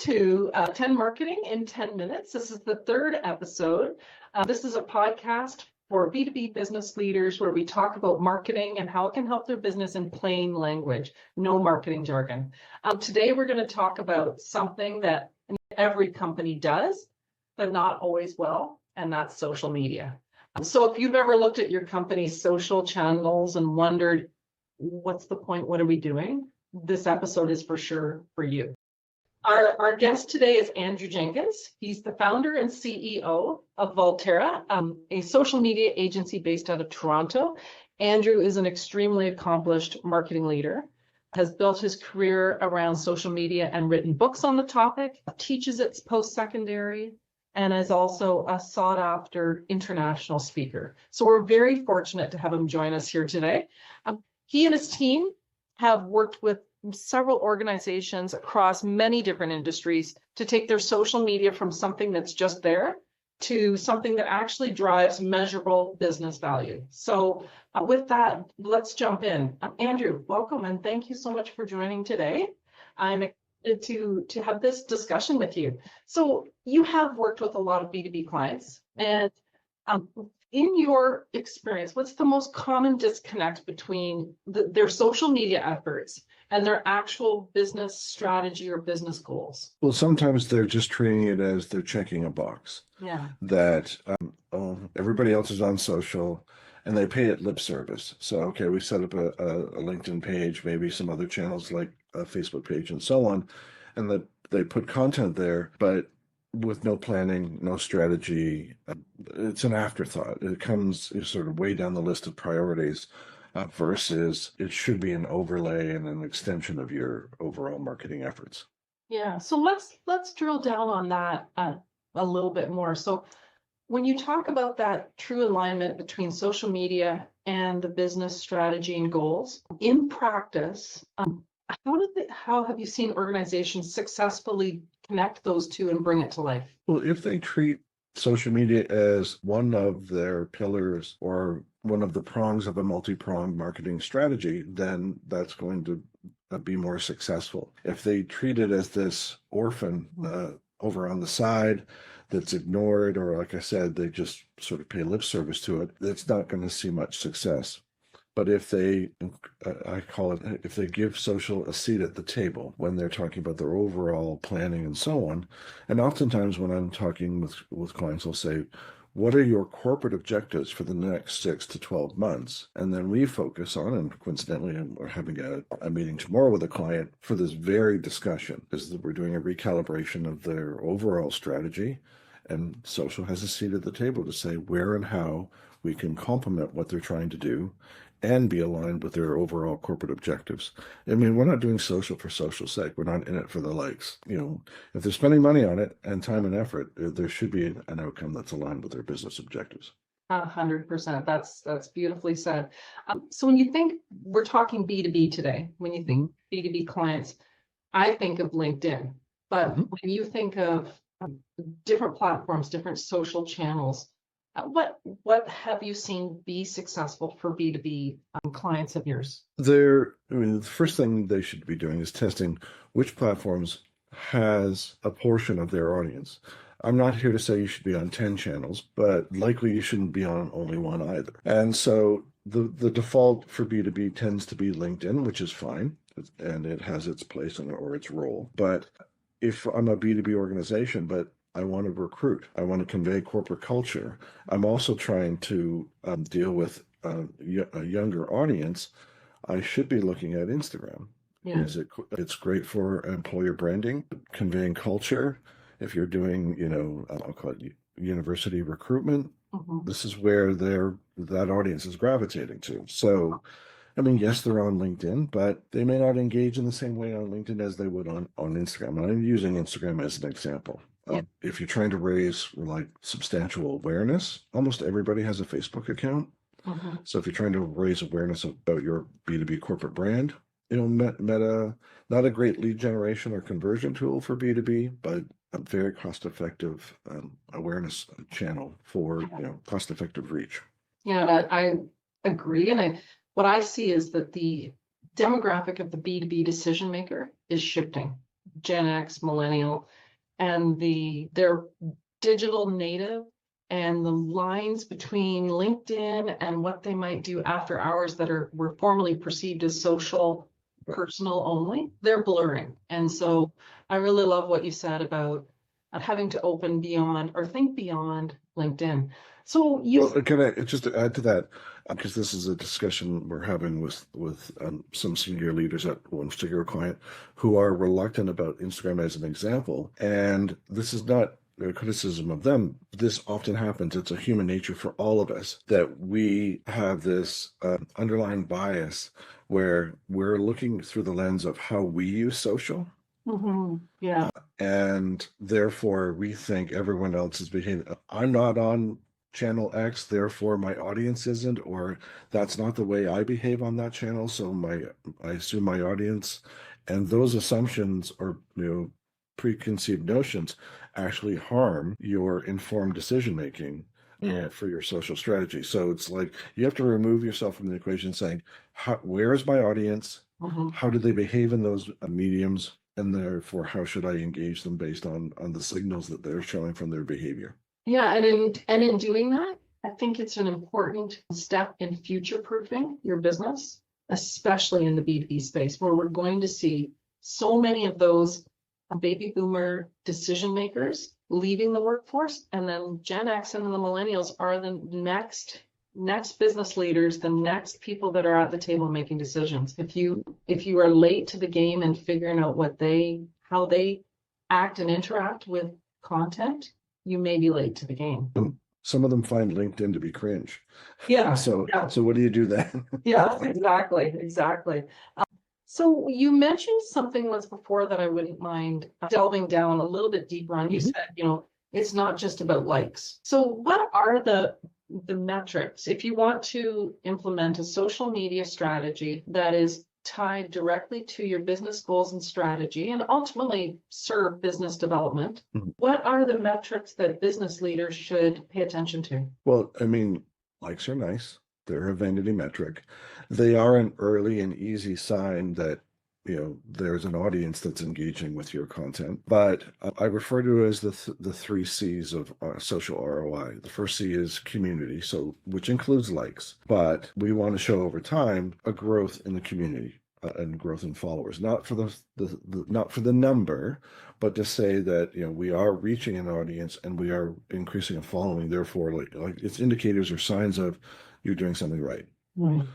to 10 Marketing in 10 Minutes. This is the third episode. This is a podcast for B2B business leaders where we talk about marketing and how it can help their business in plain language, no marketing jargon. Today, we're going to talk about something that every company does, but not always well, and that's social media. So if you've ever looked at your company's social channels and wondered, what's the point? What are we doing? This episode is for sure for you. Our guest today is Andrew Jenkins. He's the founder and CEO of Volterra, a social media agency based out of Toronto. Andrew is an extremely accomplished marketing leader, has built his career around social media and written books on the topic, teaches it post-secondary, and is also a sought-after international speaker. So we're very fortunate to have him join us here today. He and his team have worked with several organizations across many different industries to take their social media from something that's just there to something that actually drives measurable business value. So with that, let's jump in. Andrew, welcome, and thank you so much for joining today. I'm excited to have this discussion with you. So you have worked with a lot of B2B clients, and in your experience, what's the most common disconnect between their social media efforts and their actual business strategy or business goals? Well, sometimes they're just treating it as they're checking a box. Yeah. That everybody else is on social and they pay it lip service. So, okay, we set up a LinkedIn page, maybe some other channels like a Facebook page and so on, and that they put content there, but with no planning, no strategy. It's an afterthought. It comes sort of way down the list of priorities. Versus it should be an overlay and an extension of your overall marketing efforts. Yeah, so let's drill down on that a little bit more. So when you talk about that true alignment between social media and the business strategy and goals, in practice, how have you seen organizations successfully connect those two and bring it to life? Well, if they treat social media as one of their pillars or one of the prongs of a multi-pronged marketing strategy, then that's going to be more successful. If they treat it as this orphan over on the side that's ignored, or like I said, they just sort of pay lip service to it, it's not going to see much success. But if they, if they give social a seat at the table when they're talking about their overall planning and so on, and oftentimes when I'm talking with clients, I'll say, what are your corporate objectives for the next 6 to 12 months? And then we focus on, and coincidentally, we're having a meeting tomorrow with a client for this very discussion, is that we're doing a recalibration of their overall strategy, and social has a seat at the table to say where and how we can complement what they're trying to do and be aligned with their overall corporate objectives. I mean, we're not doing social for social's sake. We're not in it for the likes. You know, if they're spending money on it and time and effort, there should be an outcome that's aligned with their business objectives. 100%. That's beautifully said. So when you think we're talking B2B today, when you think B2B clients, I think of LinkedIn. But when you think of different platforms, different social channels, what have you seen be successful for B2B clients of yours? The first thing they should be doing is testing which platforms has a portion of their audience. I'm not here to say you should be on 10 channels, but likely you shouldn't be on only one either. And so the default for B2B tends to be LinkedIn, which is fine, and it has its place or its role. But if I'm a B2B organization, but I want to recruit, I want to convey corporate culture, I'm also trying to deal with a younger audience, I should be looking at Instagram. Yeah. It's great for employer branding, conveying culture. If you're doing, I'll call it university recruitment, this is where that audience is gravitating to. So, I mean, yes, they're on LinkedIn, but they may not engage in the same way on LinkedIn as they would on Instagram. And I'm using Instagram as an example. If you're trying to raise substantial awareness, almost everybody has a Facebook account. So if you're trying to raise awareness about your B2B corporate brand, Meta, not a great lead generation or conversion tool for B2B, but a very cost-effective awareness channel for cost-effective reach. Yeah, I agree. And what I see is that the demographic of the B2B decision maker is shifting. Gen X, millennial, and they're digital native, and the lines between LinkedIn and what they might do after hours that were formerly perceived as social, personal only, they're blurring. And so I really love what you said about having to open beyond or think beyond LinkedIn. So Well, can I just to add to that, because this is a discussion we're having with some senior leaders at one particular client who are reluctant about Instagram as an example, and this is not a criticism of them. This often happens. It's a human nature for all of us that we have this underlying bias where we're looking through the lens of how we use social. Yeah. And therefore we think everyone else is behaving. I'm not on channel X, therefore my audience isn't, or that's not the way I behave on that channel, so I assume my audience, and those assumptions or preconceived notions actually harm your informed decision making for your social strategy. So it's like you have to remove yourself from the equation, saying, where is my audience? How do they behave in those mediums? And therefore, how should I engage them based on the signals that they're showing from their behavior? Yeah, and in doing that, I think it's an important step in future proofing your business, especially in the B2B space, where we're going to see so many of those baby boomer decision makers leaving the workforce, and then Gen X and the millennials are the next business leaders, the next people that are at the table making decisions. If you are late to the game and figuring out how they act and interact with content, you may be late to the game. Some of them find LinkedIn to be cringe. Yeah. So Yeah. so what do you do then? Yeah, exactly. So you mentioned something once before that I wouldn't mind delving down a little bit deeper on. You said, it's not just about likes. So what are the metrics if you want to implement a social media strategy that is tied directly to your business goals and strategy and ultimately serve business development? What are the metrics that business leaders should pay attention to? Well, I mean, likes are nice. They're a vanity metric. They are an early and easy sign that there's an audience that's engaging with your content. But I refer to it as the three C's of social ROI. The first C is community, so which includes likes, but we want to show over time a growth in the community and growth in followers, not for not for the number, but to say that we are reaching an audience and we are increasing a following. Therefore, like it's indicators or signs of you're doing something right. Right.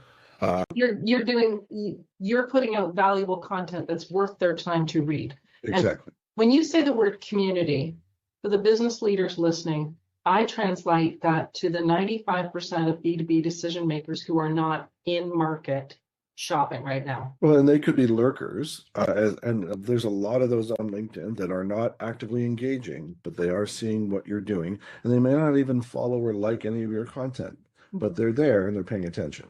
You're putting out valuable content that's worth their time to read. Exactly. And when you say the word community, for the business leaders listening, I translate that to the 95% of B2B decision makers who are not in market shopping right now. Well, and they could be lurkers, and there's a lot of those on LinkedIn that are not actively engaging, but they are seeing what you're doing, and they may not even follow or like any of your content, but they're there and they're paying attention.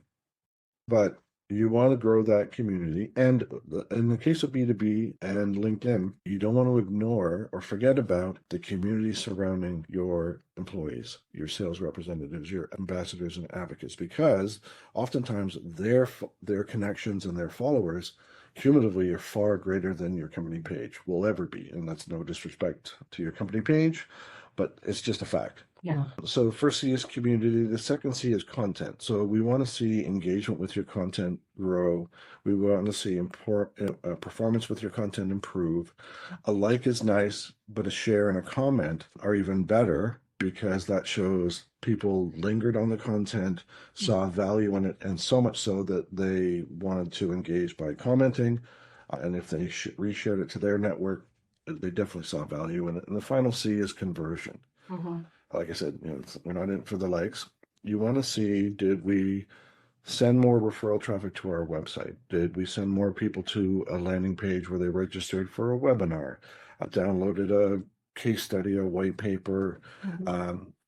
But you want to grow that community. And in the case of B2B and LinkedIn, you don't want to ignore or forget about the community surrounding your employees, your sales representatives, your ambassadors and advocates, because oftentimes their connections and their followers cumulatively are far greater than your company page will ever be. And that's no disrespect to your company page, but it's just a fact. Yeah. So the first C is community. The second C is content. So we want to see engagement with your content grow. We want to see performance with your content improve. A like is nice, but a share and a comment are even better because that shows people lingered on the content, saw value in it, and so much so that they wanted to engage by commenting. And if they reshared it to their network, they definitely saw value in it. And the final C is conversion. Like I said, we're not in it for the likes. You want to see, did we send more referral traffic to our website? Did we send more people to a landing page where they registered for a webinar, downloaded a case study, a white paper,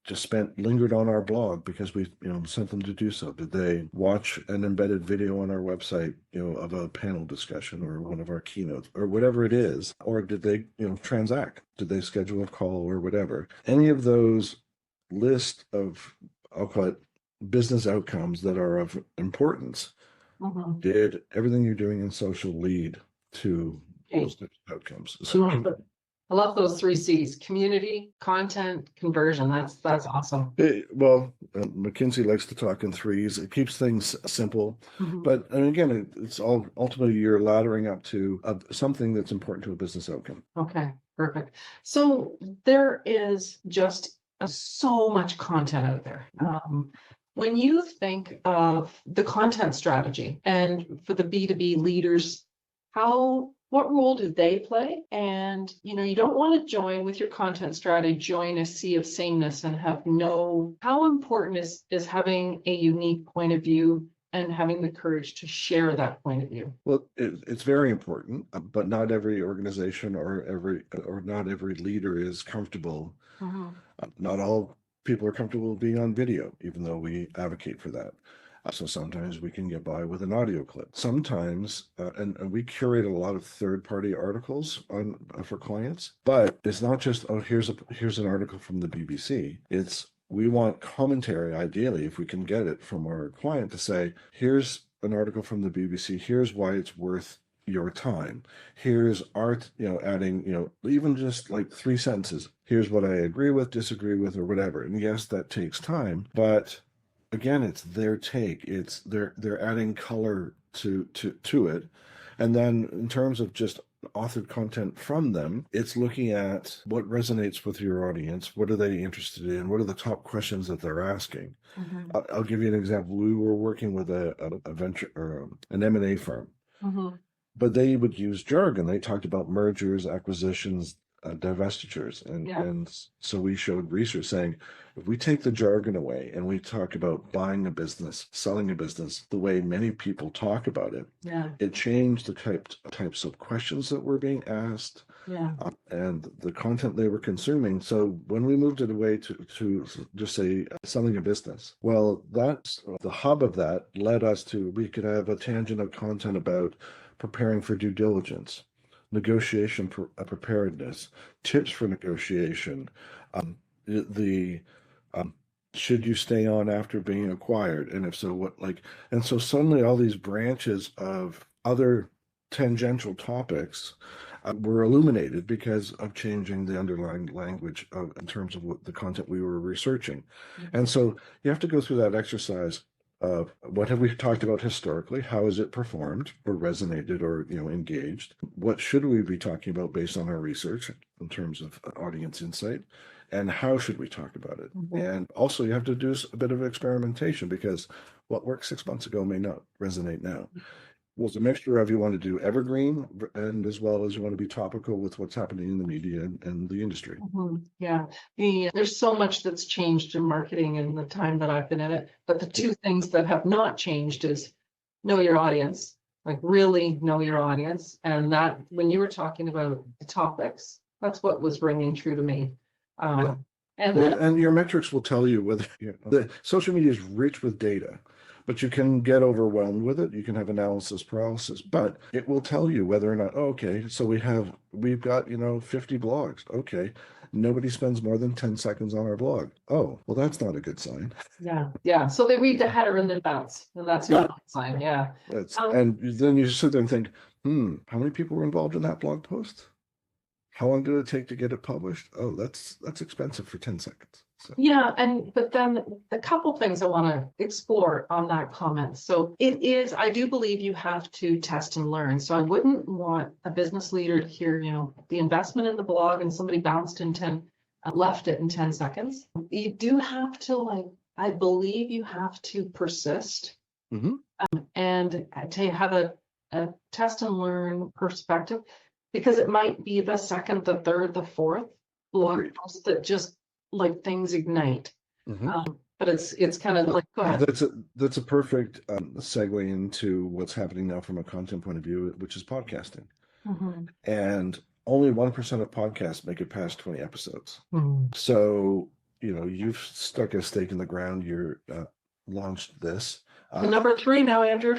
just lingered on our blog because we sent them to do so? Did they watch an embedded video on our website, of a panel discussion or one of our keynotes or whatever it is? Or did they, transact? Did they schedule a call or whatever? Any of those list of, I'll call it business outcomes that are of importance. Did everything you're doing in social lead to those types of outcomes. I love those 3 C's: community, content, conversion. That's awesome. McKinsey likes to talk in threes. It keeps things simple, Mhm. but and again, it's all ultimately you're laddering up to something that's important to a business outcome. Okay, perfect. So there is just so much content out there. When you think of the content strategy and for the B2B leaders, what role do they play? And you don't want to join with your content strategy, join a sea of sameness and how important is having a unique point of view and having the courage to share that point of view? Well, it's very important, but not every organization or not every leader is comfortable. Mhm. Not all people are comfortable being on video, even though we advocate for that. So sometimes we can get by with an audio clip. Sometimes, and we curate a lot of third-party articles for clients, but it's not just, oh, here's an article from the BBC. We want commentary, ideally, if we can get it from our client to say, here's an article from the BBC, here's why it's worth your time. Here's art, adding, even just like 3 sentences. Here's what I agree with, disagree with, or whatever. And yes, that takes time, but again, it's their take. They're adding color to it. And then in terms of just authored content from them, it's looking at what resonates with your audience. What are they interested in? What are the top questions that they're asking? Mhm. I'll give you an example. We were working with a venture or an M&A firm, Mhm. but they would use jargon. They talked about mergers, acquisitions, divestitures, Yeah. and so we showed research saying if we take the jargon away and we talk about buying a business, selling a business, the way many people talk about it, Yeah. it changed the types of questions that were being asked, Yeah. and the content they were consuming. So when we moved it away to just say selling a business, well, that's the hub of that led us to we could have a tangent of content about preparing for due diligence, negotiation preparedness, tips for negotiation, the should you stay on after being acquired, and if so, what like, and so suddenly all these branches of other tangential topics were illuminated because of changing the underlying language in terms of what the content we were researching. And so you have to go through that exercise of what have we talked about historically? How has it performed or resonated or engaged? What should we be talking about based on our research in terms of audience insight? And how should we talk about it? Mhm. And also you have to do a bit of experimentation because what worked 6 months ago may not resonate now. Well, it's a mixture of you want to do evergreen and as well as you want to be topical with what's happening in the media and the industry. Mhm. Yeah, there's so much that's changed in marketing in the time that I've been in it, but the two things that have not changed is know your audience, like really know your audience. And that when you were talking about the topics, that's what was ringing true to me. And Well, and your metrics will tell you whether the social media is rich with data, but you can get overwhelmed with it. You can have analysis paralysis, but it will tell you whether or not, oh, okay, so we've got, 50 blogs. Okay. Nobody spends more than 10 seconds on our blog. Oh, well, that's not a good sign. yeah. So they read the header and then bounce, and that's a good sign. Yeah. Um, And then you sit there and think, how many people were involved in that blog post? How long did it take to get it published? Oh, that's expensive for 10 seconds. So. Yeah, but then a couple things I want to explore on that comment. So I do believe you have to test and learn. So I wouldn't want a business leader to hear, the investment in the blog and somebody left it in 10 seconds. You do have to I believe you have to persist Mm-hmm. and to have a test and learn perspective, because it might be the second, the third, the fourth blog post that just things ignite. Mm-hmm. But it's kind of like, go ahead. That's a perfect segue into what's happening now from a content point of view, which is podcasting. Mm-hmm. And only 1% of podcasts make it past 20 episodes. Mm-hmm. So, you've stuck a stake in the ground. You're launched this. Number 3 now, Andrew.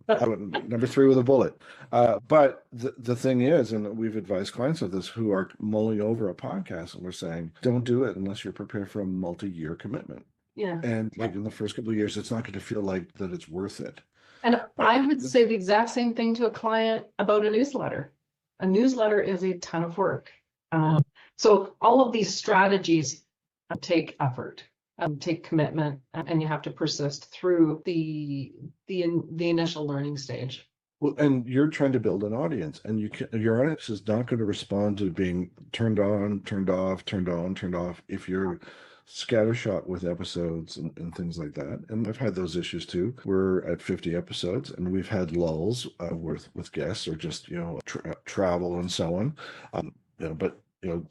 Number 3 with a bullet. But the thing is, and we've advised clients of this who are mulling over a podcast, and we're saying, don't do it unless you're prepared for a multi-year commitment. Yeah. And in the first couple of years, it's not going to feel like that it's worth it. And I would say the exact same thing to a client about a newsletter. a newsletter is a ton of work. So all of these strategies take effort, take commitment, and you have to persist through the initial learning stage. Well, and you're trying to build an audience, and your audience is not going to respond to being turned on, turned off, turned on, turned off if you're scattershot with episodes and things like that. And I've had those issues too. We're at 50 episodes, and we've had lulls with guests or just travel and so on. But the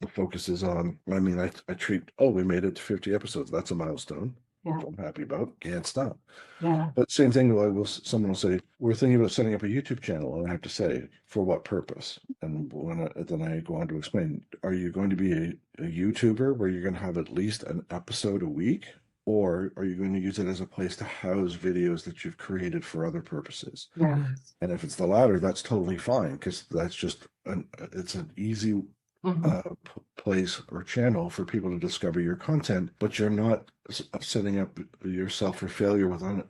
focus is on. I mean, I treat. Oh, we made it to 50 episodes. That's a milestone. Yeah. Which I'm happy about. Can't stop. Yeah. But same thing, someone will say, we're thinking about setting up a YouTube channel. And I have to say, for what purpose? And then I go on to explain, are you going to be a YouTuber where you're going to have at least an episode a week? Or are you going to use it as a place to house videos that you've created for other purposes? Yeah. And if it's the latter, that's totally fine, because that's just it's an easy place or channel for people to discover your content, but you're not setting up yourself for failure with an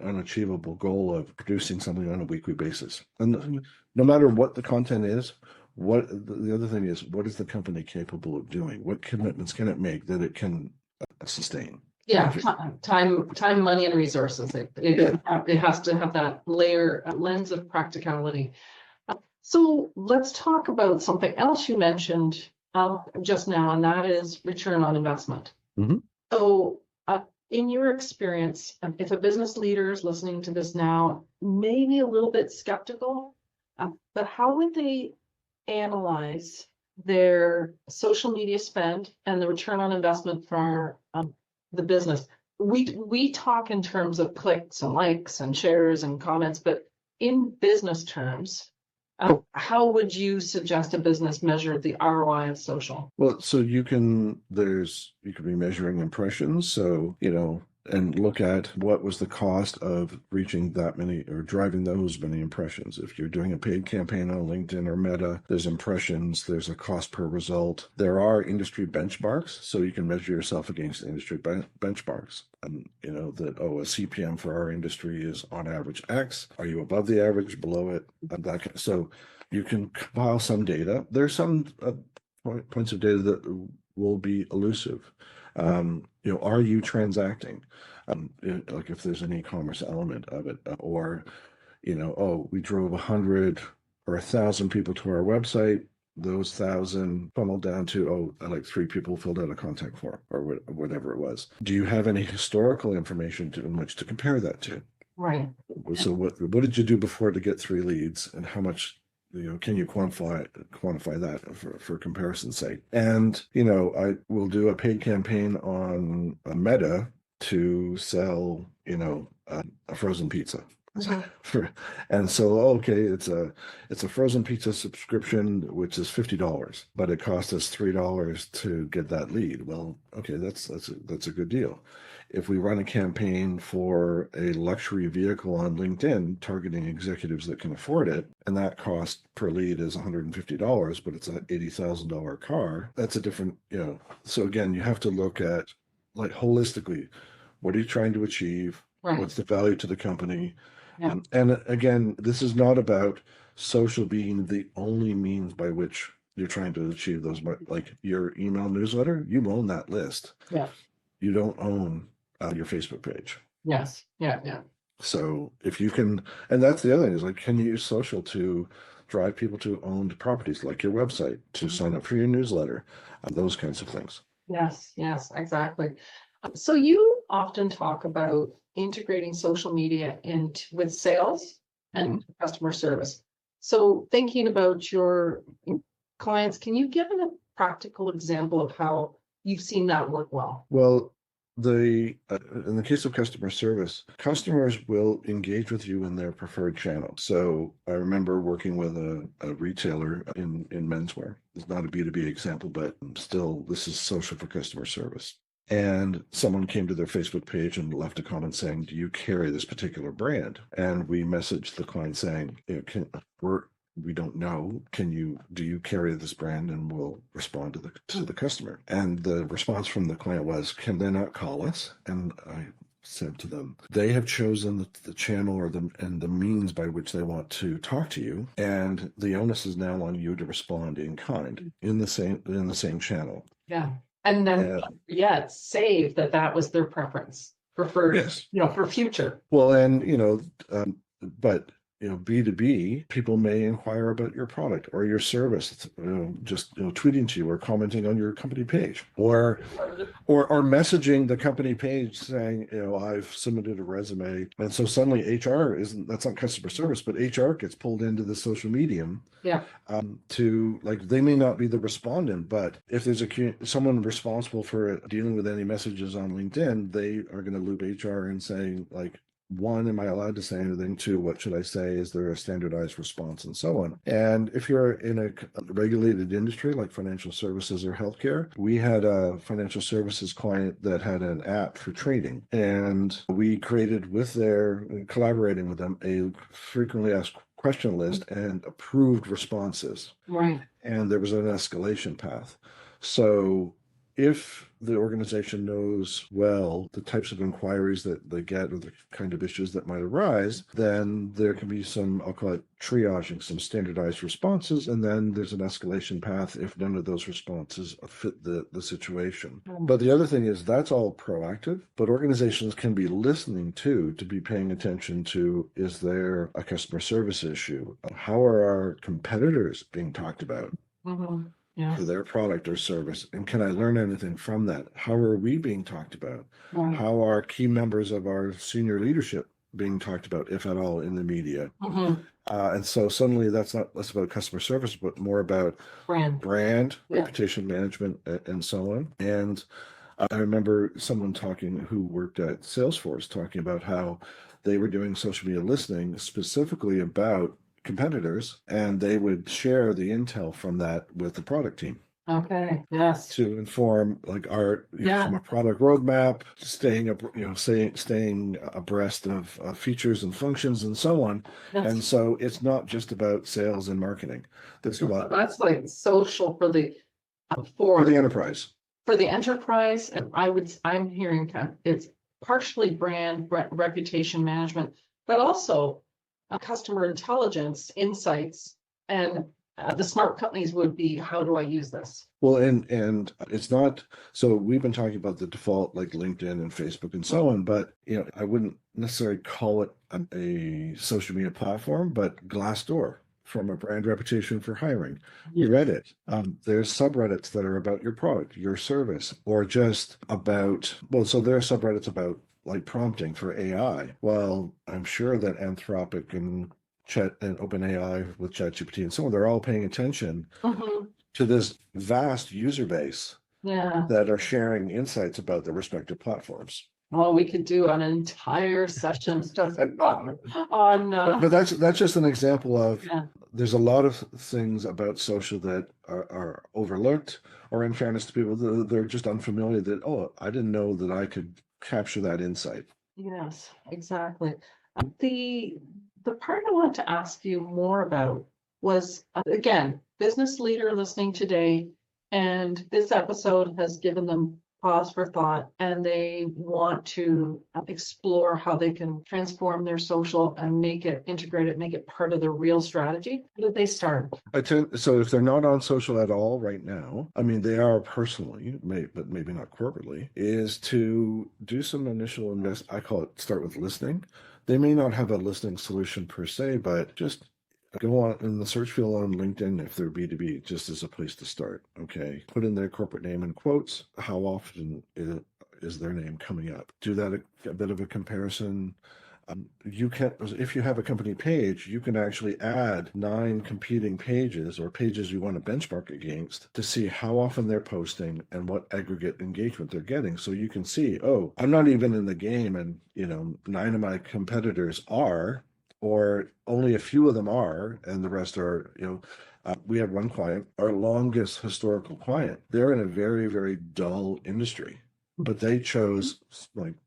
unachievable goal of producing something on a weekly basis. And no matter what the content is, what the other thing is, what is the company capable of doing? What commitments can it make that it can sustain? Yeah, time, money, and resources. It has to have that lens of practicality. So let's talk about something else you mentioned just now, and that is return on investment. Mhm. So in your experience, if a business leader is listening to this now, maybe a little bit skeptical, but how would they analyze their social media spend and the return on investment for the business? We talk in terms of clicks and likes and shares and comments, but in business terms, how would you suggest a business measure the ROI of social? Well, so you can be measuring impressions, so and look at what was the cost of reaching that many or driving those many impressions. If you're doing a paid campaign on LinkedIn or Meta, there's impressions, there's a cost per result. There are industry benchmarks, so you can measure yourself against industry benchmarks. And that a CPM for our industry is on average X. Are you above the average, below it? So you can compile some data. There's some points of data that will be elusive. Are you transacting? Like if there's an e-commerce element of it, or we drove 100 or 1,000 people to our website. Those 1,000 funneled down to like 3 people filled out a contact form or whatever it was. Do you have any historical information in which to compare that to? Right. So what did you do before to get 3 leads, and how much? Can you quantify that for comparison's sake? And I will do a paid campaign on Meta to sell a frozen pizza. And so it's a frozen pizza subscription, which is $50, but it cost us $3 to get that lead. Well, okay, that's a good deal. If we run a campaign for a luxury vehicle on LinkedIn targeting executives that can afford it, and that cost per lead is $150, but it's an $80,000 car, that's a different, So again, you have to look at, like, holistically, what are you trying to achieve? Right. What's the value to the company? Yeah. And again, this is not about social being the only means by which you're trying to achieve those, like your email newsletter, you own that list. Yeah. You don't own your Facebook page. Yes. Yeah. So if you can, and that's the other thing, is like, can you use social to drive people to owned properties like your website, to sign up for your newsletter, those kinds of things. Yes, exactly. So you often talk about integrating social media with sales and customer service. So thinking about your clients, can you give a practical example of how you've seen that work well? Well, in the case of customer service, customers will engage with you in their preferred channel. So I remember working with a retailer in menswear. It's not a B2B example, but still, this is social for customer service. And someone came to their Facebook page and left a comment saying, "Do you carry this particular brand?" And we messaged the client saying, "We don't know. Do you carry this brand?" And we'll respond to the customer. And the response from the client was, "Can they not call us?" And I said to them. They have chosen the channel or the means by which they want to talk to you, and the onus is now on you to respond in kind in the same channel. Yeah. And then, save that was their preference, preferred, Yes. For future. Well, and but B2B, people may inquire about your product or your service, just tweeting to you or commenting on your company page, or messaging the company page saying, I've submitted a resume, and so suddenly that's not customer service, but HR gets pulled into the social medium. Yeah. To they may not be the respondent, but if there's someone responsible for dealing with any messages on LinkedIn, they are going to loop HR in saying one, am I allowed to say anything? Two, what should I say? Is there a standardized response, and so on? And if you're in a regulated industry like financial services or healthcare, we had a financial services client that had an app for trading, and we created collaborating with them, a frequently asked question list and approved responses. Right. And there was an escalation path. So if the organization knows well the types of inquiries that they get or the kind of issues that might arise, then there can be some, I'll call it triaging, some standardized responses, and then there's an escalation path if none of those responses fit the situation. But the other thing is that's all proactive, but organizations can be listening to be paying attention to, is there a customer service issue? How are our competitors being talked about? Mm-hmm. Yeah. For their product or service, and can I learn anything from that? How are we being talked about? Right. How are key members of our senior leadership being talked about, if at all, in the media? Mm-hmm. And so suddenly that's not less about customer service, but more about brand, reputation management, and so on. And I remember someone who worked at Salesforce talking about how they were doing social media listening specifically about competitors, and they would share the intel from that with the product team. Okay. Yes. To inform from a product roadmap, staying abreast of features and functions and so on. Yes. And so it's not just about sales and marketing. That's like social for the enterprise. For the enterprise, I'm hearing it's partially brand reputation management, but also customer intelligence, insights, and the smart companies would be, how do I use this? Well, and it's not, so we've been talking about the default like LinkedIn and Facebook and so on, but I wouldn't necessarily call it a social media platform, but Glassdoor, from a brand reputation for hiring. Reddit, there's subreddits that are about your product, your service, or just about, so there are subreddits about prompting for AI. Well, I'm sure that Anthropic and OpenAI with ChatGPT and so on, they're all paying attention to this vast user base that are sharing insights about their respective platforms. Well, we could do an entire session just on. But that's just an example of. There's a lot of things about social that are overlooked, or in fairness to people, they're just unfamiliar. That I didn't know that I could capture that insight. Yes, exactly. The part I wanted to ask you more about was, again, business leader listening today, and this episode has given them pause for thought, and they want to explore how they can transform their social and integrate it, make it part of their real strategy. How did they start? So if they're not on social at all right now, I mean, they are personally, but maybe not corporately, is to do some initial I call it start with listening. They may not have a listening solution per se, but just go on in the search field on LinkedIn if they're B2B, just as a place to start. Okay. Put in their corporate name in quotes. How often is their name coming up? Do that a bit of a comparison. You can, if you have a company page, you can actually add 9 competing pages or pages you want to benchmark against to see how often they're posting and what aggregate engagement they're getting. So you can see, I'm not even in the game, and 9 of my competitors are, or only a few of them are, and the rest are, we have one client, our longest historical client. They're in a very, very dull industry. But they chose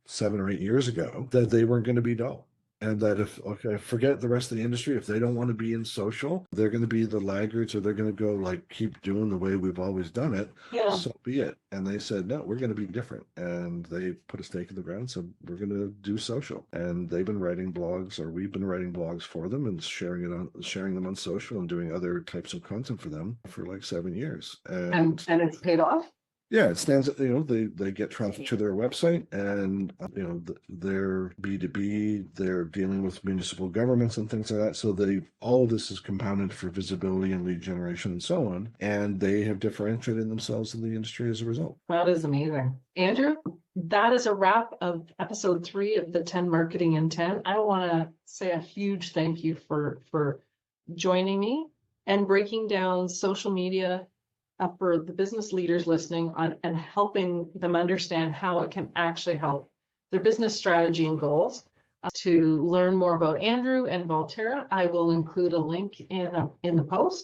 7 or 8 years ago that they weren't going to be dull. And that if, okay, forget the rest of the industry, if they don't want to be in social, they're going to be the laggards, or they're going to go like keep doing the way we've always done it. Yeah. So be it. And they said, no, we're going to be different. And they put a stake in the ground. So we're going to do social. And they've been writing blogs, or we've been writing blogs for them and sharing them on social and doing other types of content for them for like 7 years. And it's paid off. Yeah, it stands, they get traffic to their website, and, they're B2B, they're dealing with municipal governments and things like that. So all of this is compounded for visibility and lead generation and so on. And they have differentiated themselves in the industry as a result. That is amazing. Andrew, that is a wrap of episode 3 of the 10 Marketing in 10. I want to say a huge thank you for joining me and breaking down social media for the business leaders listening on and helping them understand how it can actually help their business strategy and goals. To learn more about Andrew and Volterra, I will include a link in the post.